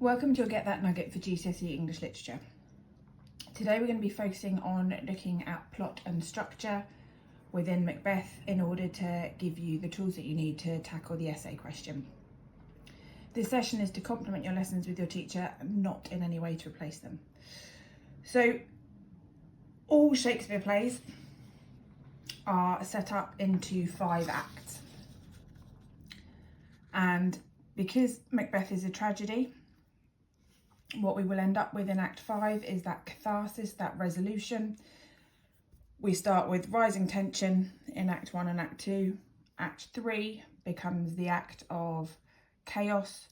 Welcome to your Get That Nugget for GCSE English Literature. Today we're going to be focusing on looking at plot and structure within Macbeth in order to give you the tools that you need to tackle the essay question. This session is to complement your lessons with your teacher, not in any way to replace them. So all Shakespeare plays are set up into 5 acts. And because Macbeth is a tragedy, what we will end up with in Act 5 is that catharsis, that resolution. We start with rising tension in Act 1 and Act 2. Act 3 becomes the act of chaos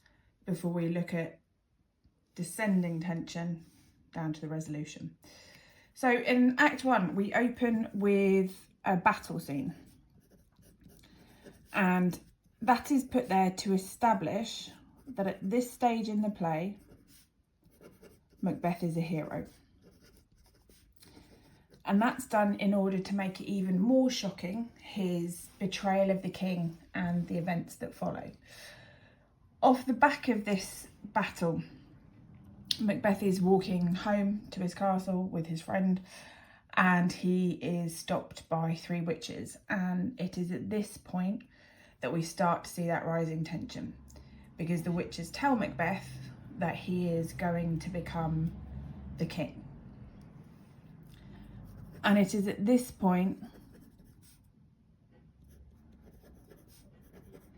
before we look at descending tension down to the resolution. So in Act 1, we open with a battle scene. And that is put there to establish that at this stage in the play, Macbeth is a hero. And that's done in order to make it even more shocking, his betrayal of the king and the events that follow. Off the back of this battle, Macbeth is walking home to his castle with his friend, and he is stopped by 3 witches. And it is at this point that we start to see that rising tension, because the witches tell Macbeth that he is going to become the king. And it is at this point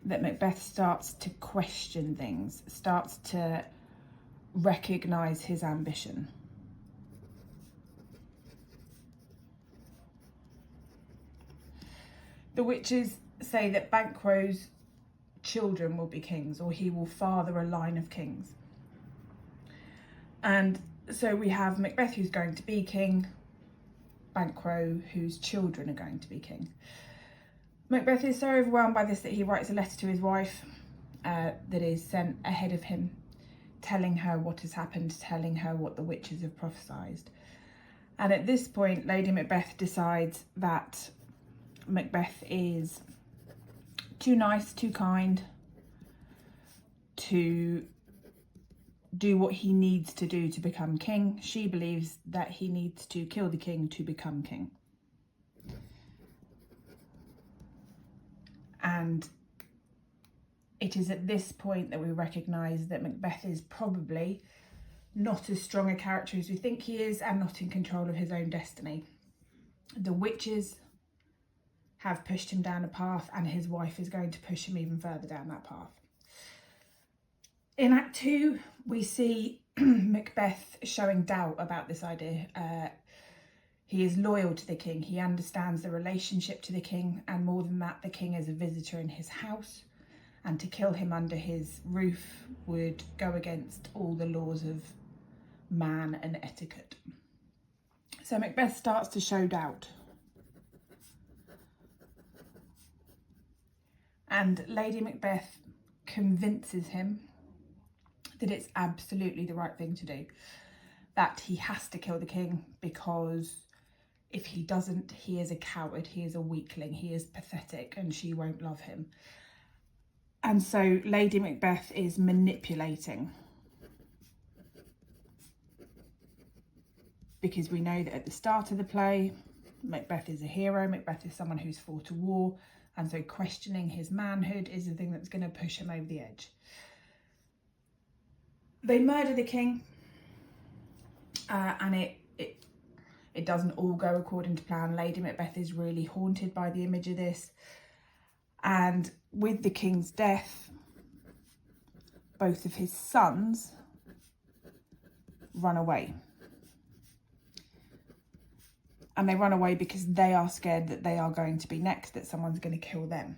that Macbeth starts to question things, starts to recognise his ambition. The witches say that Banquo's children will be kings, or he will father a line of kings. And so we have Macbeth who's going to be king, Banquo whose children are going to be king. Macbeth is so overwhelmed by this that he writes a letter to his wife that is sent ahead of him, telling her what has happened, telling her what the witches have prophesied. And at this point, Lady Macbeth decides that Macbeth is too nice, too kind to do what he needs to do to become king. She believes that he needs to kill the king to become king. And it is at this point that we recognise that Macbeth is probably not as strong a character as we think he is, and not in control of his own destiny. The witches have pushed him down a path, and his wife is going to push him even further down that path. In Act 2, we see Macbeth showing doubt about this idea. He is loyal to the king. He understands the relationship to the king, and more than that, the king is a visitor in his house, and to kill him under his roof would go against all the laws of man and etiquette. So Macbeth starts to show doubt. And Lady Macbeth convinces him that it's absolutely the right thing to do, that he has to kill the king, because if he doesn't, he is a coward, he is a weakling, he is pathetic, and she won't love him. And so Lady Macbeth is manipulating, because we know that at the start of the play, Macbeth is a hero, Macbeth is someone who's fought a war, and so questioning his manhood is the thing that's going to push him over the edge. They murder the king, and it doesn't all go according to plan. Lady Macbeth is really haunted by the image of this. And with the king's death, both of his sons run away. And they run away because they are scared that they are going to be next, that someone's going to kill them.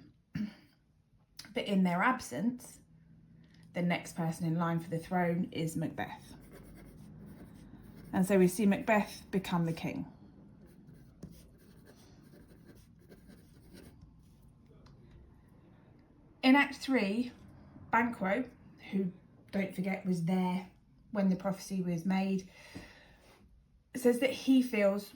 But in their absence, the next person in line for the throne is Macbeth. And so we see Macbeth become the king. In Act 3, Banquo, who, don't forget, was there when the prophecy was made, says that he feels,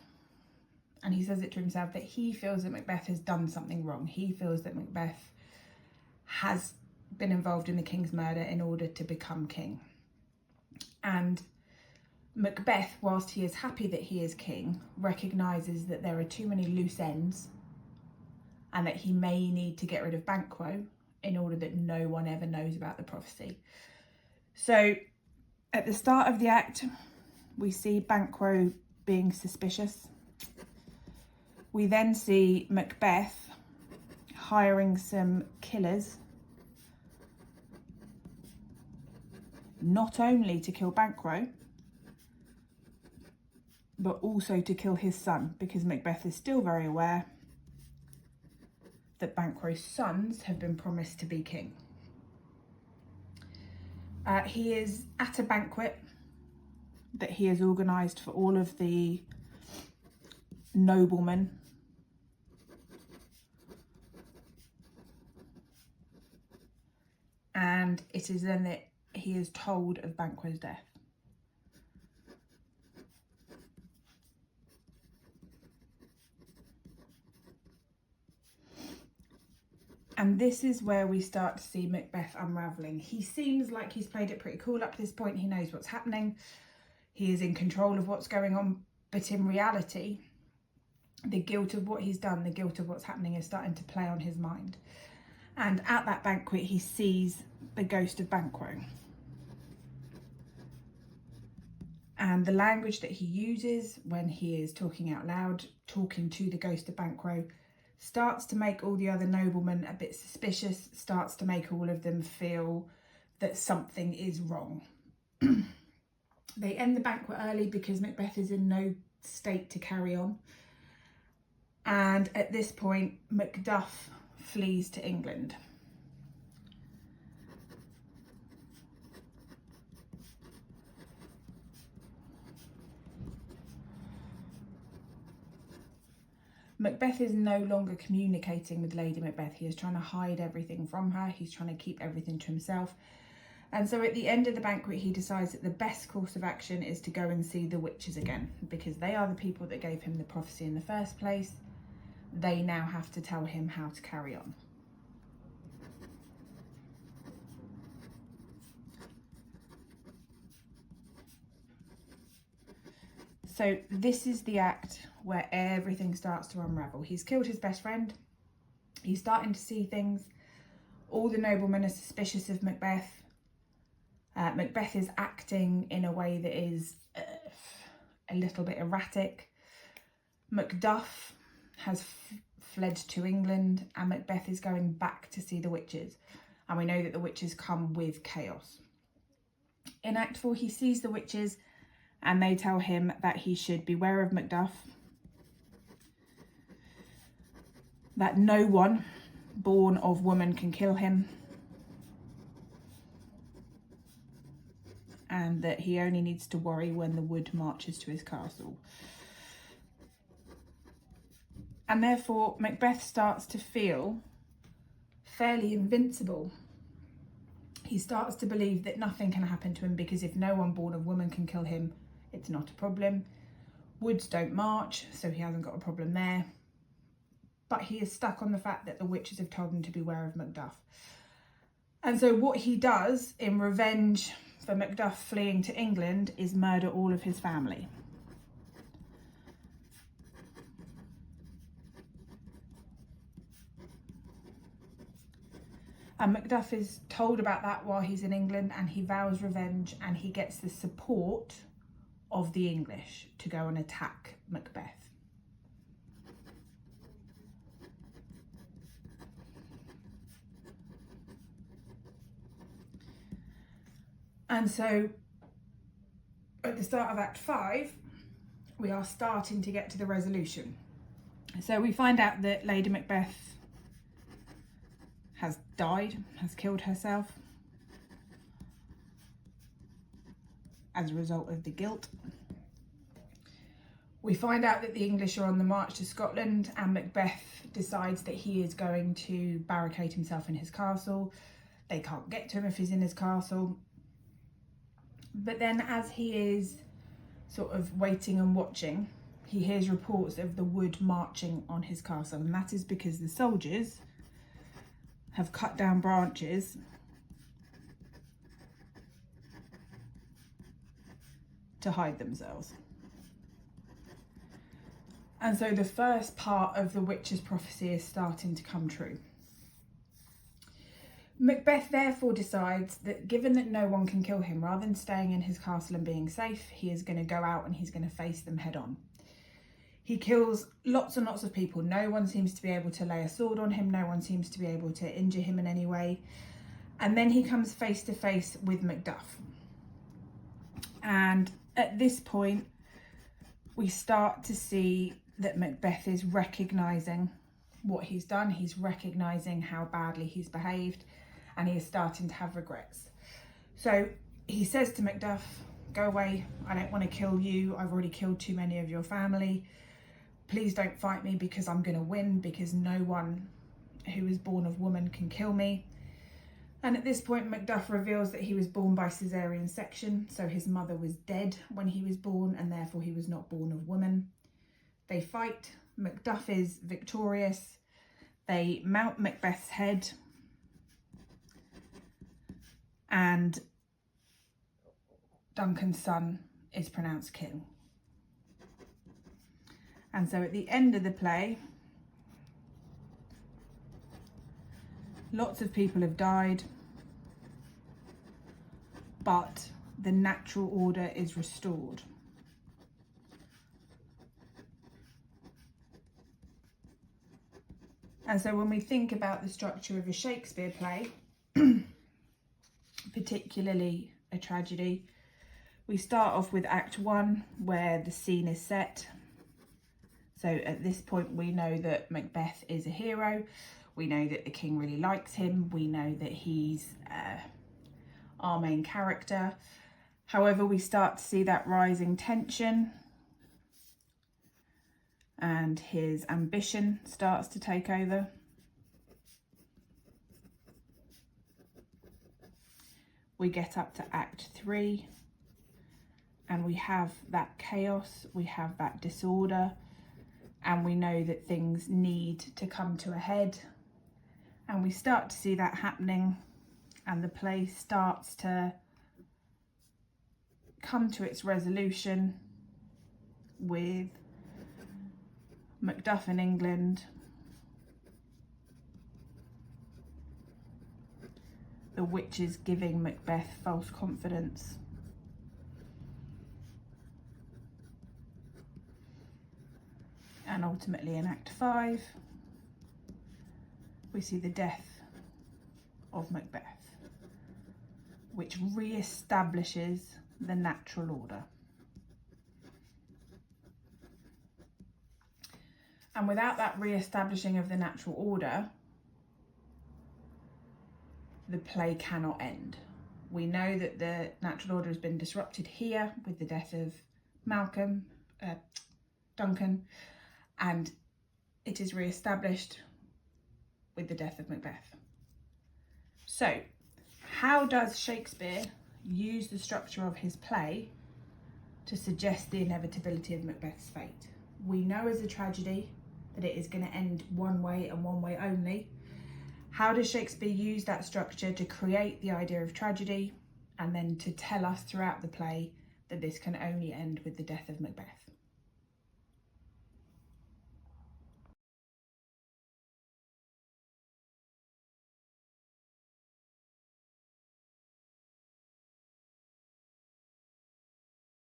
and he says it to himself, that he feels that Macbeth has done something wrong. He feels that Macbeth has been involved in the king's murder in order to become king. And Macbeth, whilst he is happy that he is king, recognises that there are too many loose ends and that he may need to get rid of Banquo in order that no one ever knows about the prophecy. So at the start of the act, we see Banquo being suspicious. We then see Macbeth hiring some killers, not only to kill Banquo, but also to kill his son, because Macbeth is still very aware that Banquo's sons have been promised to be king. He is at a banquet that he has organised for all of the noblemen. And it is then that he is told of Banquo's death. And this is where we start to see Macbeth unravelling. He seems like he's played it pretty cool up to this point. He knows what's happening. He is in control of what's going on. But in reality, the guilt of what he's done, the guilt of what's happening is starting to play on his mind. And at that banquet, he sees the ghost of Banquo. And the language that he uses when he is talking out loud, talking to the ghost of Banquo, starts to make all the other noblemen a bit suspicious, starts to make all of them feel that something is wrong. They end the banquet early because Macbeth is in no state to carry on. And at this point, Macduff flees to England. Macbeth is no longer communicating with Lady Macbeth. He is trying to hide everything from her. He's trying to keep everything to himself. And so at the end of the banquet, he decides that the best course of action is to go and see the witches again, because they are the people that gave him the prophecy in the first place. They now have to tell him how to carry on. So this is the act where everything starts to unravel. He's killed his best friend. He's starting to see things. All the noblemen are suspicious of Macbeth. Macbeth is acting in a way that is a little bit erratic. Macduff has fled to England, and Macbeth is going back to see the witches. And we know that the witches come with chaos. In Act 4, he sees the witches and they tell him that he should beware of Macduff, that no one born of woman can kill him, and that he only needs to worry when the wood marches to his castle. And therefore, Macbeth starts to feel fairly invincible. He starts to believe that nothing can happen to him because if no one born of woman can kill him, it's not a problem. Woods don't march, so he hasn't got a problem there. But he is stuck on the fact that the witches have told him to beware of Macduff. And so what he does in revenge for Macduff fleeing to England is murder all of his family. And Macduff is told about that while he's in England, and he vows revenge, and he gets the support of the English to go and attack Macbeth. And so at the start of Act 5, we are starting to get to the resolution. So we find out that Lady Macbeth has died, has killed herself as a result of the guilt. We find out that the English are on the march to Scotland, and Macbeth decides that he is going to barricade himself in his castle. They can't get to him if he's in his castle. But then as he is sort of waiting and watching, he hears reports of the wood marching on his castle, and that is because the soldiers have cut down branches to hide themselves. And so the first part of the witch's prophecy is starting to come true. Macbeth therefore decides that given that no one can kill him, rather than staying in his castle and being safe, he is going to go out and he's going to face them head on. He kills lots and lots of people. No one seems to be able to lay a sword on him. No one seems to be able to injure him in any way. And then he comes face to face with Macduff. And at this point, we start to see that Macbeth is recognising what he's done. He's recognising how badly he's behaved, and he is starting to have regrets. So he says to Macduff, "Go away, I don't want to kill you. I've already killed too many of your family. Please don't fight me because I'm going to win, because no one who is born of woman can kill me." And at this point, Macduff reveals that he was born by caesarean section, so his mother was dead when he was born, and therefore he was not born of woman. They fight. Macduff is victorious. They mount Macbeth's head, and Duncan's son is pronounced king. And so at the end of the play, lots of people have died, but the natural order is restored. And so when we think about the structure of a Shakespeare play, particularly a tragedy, we start off with Act 1, where the scene is set. So at this point, we know that Macbeth is a hero. We know that the king really likes him. We know that he's our main character. However, we start to see that rising tension, and his ambition starts to take over. We get up to Act 3, and we have that chaos, we have that disorder, and we know that things need to come to a head. And we start to see that happening, and the play starts to come to its resolution with Macduff in England, the witches giving Macbeth false confidence, and ultimately in Act 5 we see the death of Macbeth, which re-establishes the natural order. And without that re-establishing of the natural order, the play cannot end. We know that the natural order has been disrupted here with the death of Duncan, and it is re-established with the death of Macbeth. So, how does Shakespeare use the structure of his play to suggest the inevitability of Macbeth's fate? We know as a tragedy that it is going to end one way and one way only. How does Shakespeare use that structure to create the idea of tragedy, and then to tell us throughout the play that this can only end with the death of Macbeth?